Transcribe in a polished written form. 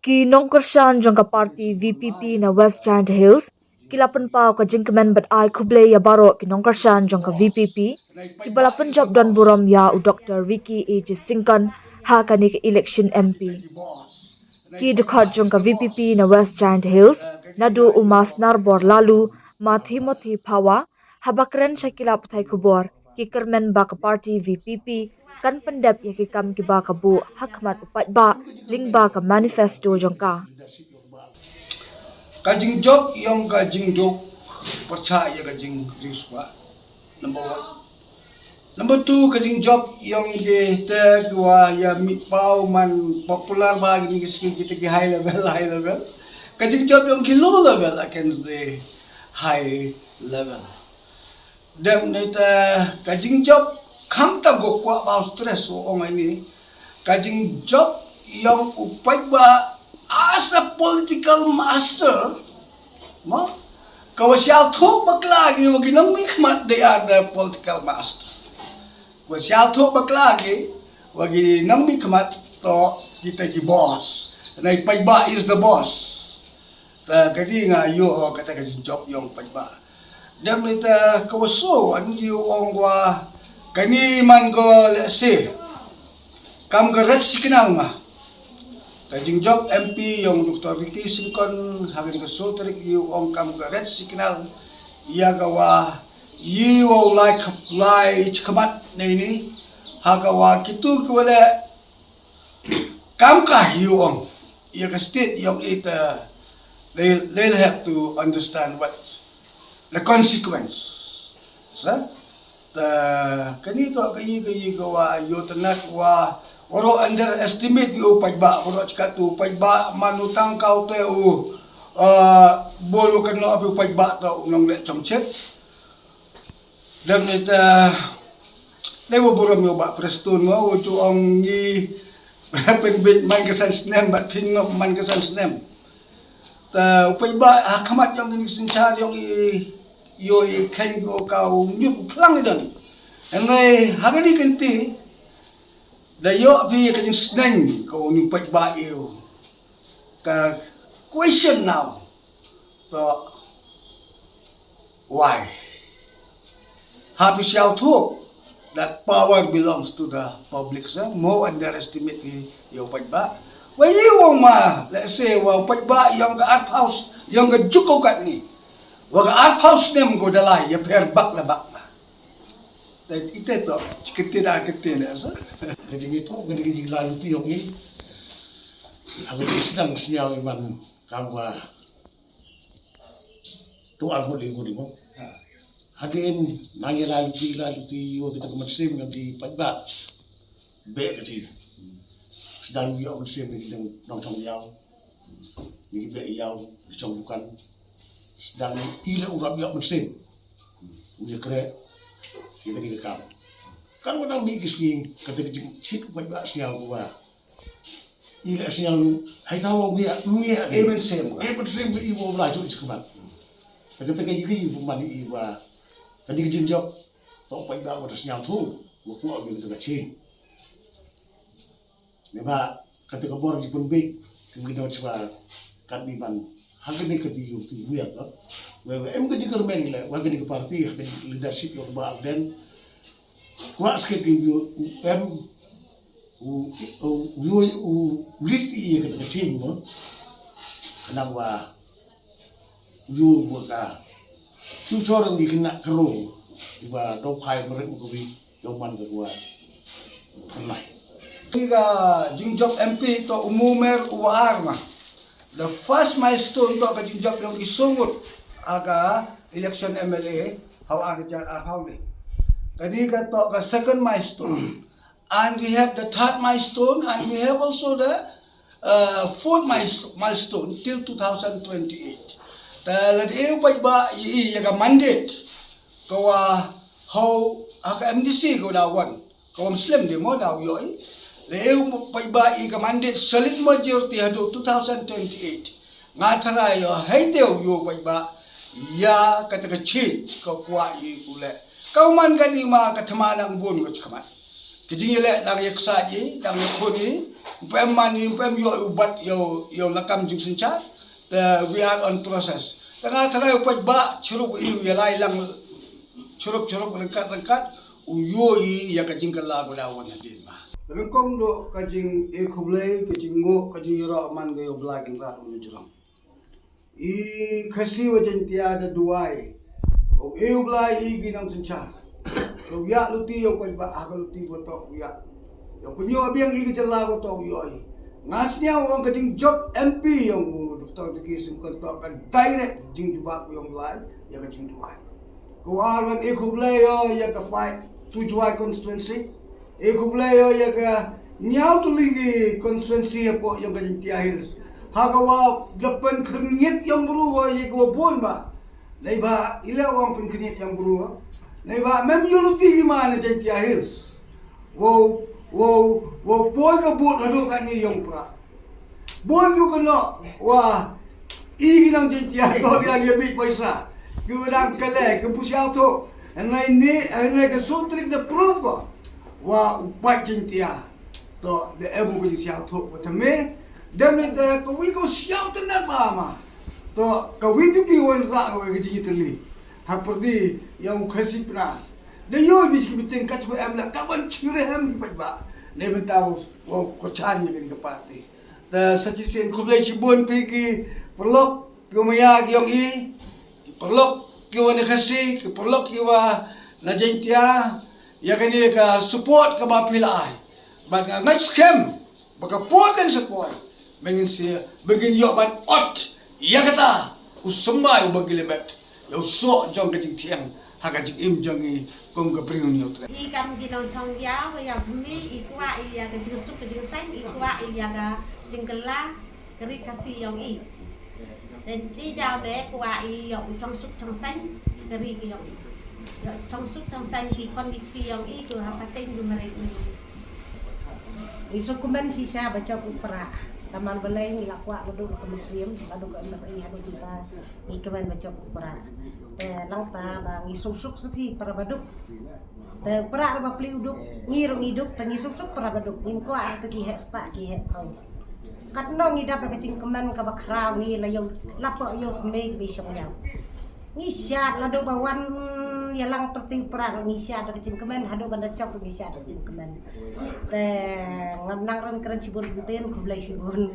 Ki nongkersan jangka parti VPP na West Jaintia Hills, kilapan pau ka jingkemen bat ai kuble ya baro ki nongkersan jangka VPP, ki balapan job dan buram ya u Dr. Vicky A. Singkan ha kani ke election MP. Ki dkhot jangka VPP na West Jaintia Hills, nadu umas narbor lalu mathi mothi pawa, habakren syakila patai kubor, ki kermen ba ka parti VPP, kan pendap ya ki kam ki ba ka bu hakmat upat ba ling ba ka manifesto jangka. Kajing job yang kajing dok percaya kajing riswa number 1. Number 2 kajing job yang kita gua ya mitpau man popular bagi ni kita ki high level. Kajing job yang ki low level against the high level. Dan nita kajing job kam ta go kwa ba stress o ini kajing job yang upai ba as a political master mo kawasyal to baklagi wagi nongmihkhmat they are the political master kawasyal to baklagi wagi nongmihkhmat to kita ki boss nai paiba is the boss ta kadi nga yo kata kajing job yang paiba dan kita kawaso an yu ongwa kani man go let's say kam garat signal ma kajing job MP yang Dr. Vicky Singkon hari ke soterik yu ong kam garat signal ia gawa you like kamat ni hagawa kitu kwala kam ka yu ong ia ka state yang it they'll have to understand what the consequence sa kanito kayi gawa yo tenat wa oro underestimate yo pagba oro chikatu pagba manutang kau te u bolu kano api pagba to nong le chomchet dan nita lewo borom yo ba prestun mo ucu ong ni pen bit man kesan snem bat pin man kesan snem ta pagba hakamat yang ni sinchar yang yo kan go kau nyup plang dan enai hagani kenti da yo pi ka jingsneng ko ni pagba yo ka question now to why happy shout to that power belongs to the public sa more underestimate yo pagba why you ma let's say wa pagba yang ka art house yang ka juko kat ni wa ka art house nem go dalai ya per bak la bak ite to ciketida ketida sa jadi itu gini lalu tu yang ini aku sedang sinyal iman kamu tu aku lingku di mana hadir nanya lalu tu yo kita kemersim lagi pagi baik kecil sedang yo kemersim lagi nongtong yau lagi baik yau dicong bukan sedang ilah urap yo kemersim dia kere kita dikekam kan orang ni kisni kata cik pagi siang gua ila siang hai tahu mia even same ibu belajar sekolah kata ibu mani ibu tadi jingjop tok pagi pada siang tu gua kuat kita kecil ni ba kata kabor di penbik kita coba kan ni ban hal ni kata you tu buat lah em ke dikermen le wa ke di parti leadership yo ba den kuat sikit you em lead i ke kecil mo kenapa you buka future ni kena kero iba do khai merek ko bi yo man ke gua pernah tiga jingjop MP to umumer uar ma the first milestone to ka jingjop yang isungut aga election MLA how aga jar how ni kadi ka to ka second milestone and we have the third milestone and we have also the fourth milestone till 2028 talad eu ba i aga mandate ko how aga MDC go da one ko Muslim di mo da yo leu ba i ka mandate solid majority hado 2028 ngathara yo haideu yo ba ya kata kecil ko kwa i ule kauman kani ma kathmanang bun ko chkamat Kejing elek dari eksat ni, dari khun ni, pem mani, pem yo ubat yo lakam jing senca, we are on process. Tengah terai upat ba curuk iu ya lai lang curuk lengkat uyoi ya kejing kala godawan hadin ma. Rengkong do kejing kublai kejing ngo kejing ro man go blagin rat unu jurang. I kasi wajen tiada duai. O eu blai I ginang senca. Lo ya luti yo ko ba agal luti ko to ya. Yo punyo abiang I kecela ko to yo I. Ngasnya wong kejing job MP yang doktor dikisum ko to kan direct jing jubak yang blai ya kejing duai. Ko arwan e kublai yo ya ka pai tujuai constituency. E kublai yo ya ka nyau tulingi constituency po yang kejing Jaintia Hills. Hagawa depan kerniat yang beruah ye ko bon ba. Lai ba ila wang pen kerniat yang beruah. Lai ba mem yuluti gimana Jaintia Hills. Wow boy ka bot ado kan ni yang pra. Bon yo kena wah I ginang Jaintia ko bilang ye big paisa. Ku dang kale ku pusiau tu. Anai ke sutrik de proof ko. Wah upai Jaintia. To de emu ku siau tu watame. Dan kita kau siap tenar mama. To kau VPP wan rak kau kerja terli. Hak perdi yang kasih pernah. Dia yo bis kita tingkat kau amla kawan ciri ham kita ba. Dia tahu oh kocan ni kan parti. Dan sacisen kau boleh cibun pergi perlok kau maya yang I perlok kau nak kasih perlok kau na Jaintia ya kan dia ka support ke bapilai. Bagi ngai scam bagi pokan support. Begin yo ban ot ya kata usemai bagi lebet yo sok jong kejing tiang hak kejing im jong I kong ke priun yo tre I kam ginong chong ya wa ya thmi I kwa I ya kejing sup kejing san I kwa I ya ga jingkela keri kasi yong I dan di daw de kwa I yo chong sup chong san keri yong yo chong sup chong san di kon di yong I tu ha pating du mare Isu kumen sisa baca upra taman belai ni lakwa duduk ke muslim lalu ke ini ada kita ni kemen baca upra langta bang isuk suki para baduk te pra ba pli uduk ngirung hidup te isuk para baduk nim ko ar te ki he spa ki he au kat no ngidap ke cing kemen ka bakrau ni la yo lapo yo me bi song yang ni syat lado bawan ya lang perti pra ni syat ke cing kemen hado banda cok ni syat ke cing kemen te ngang ran keren sibun buten ku blai sibun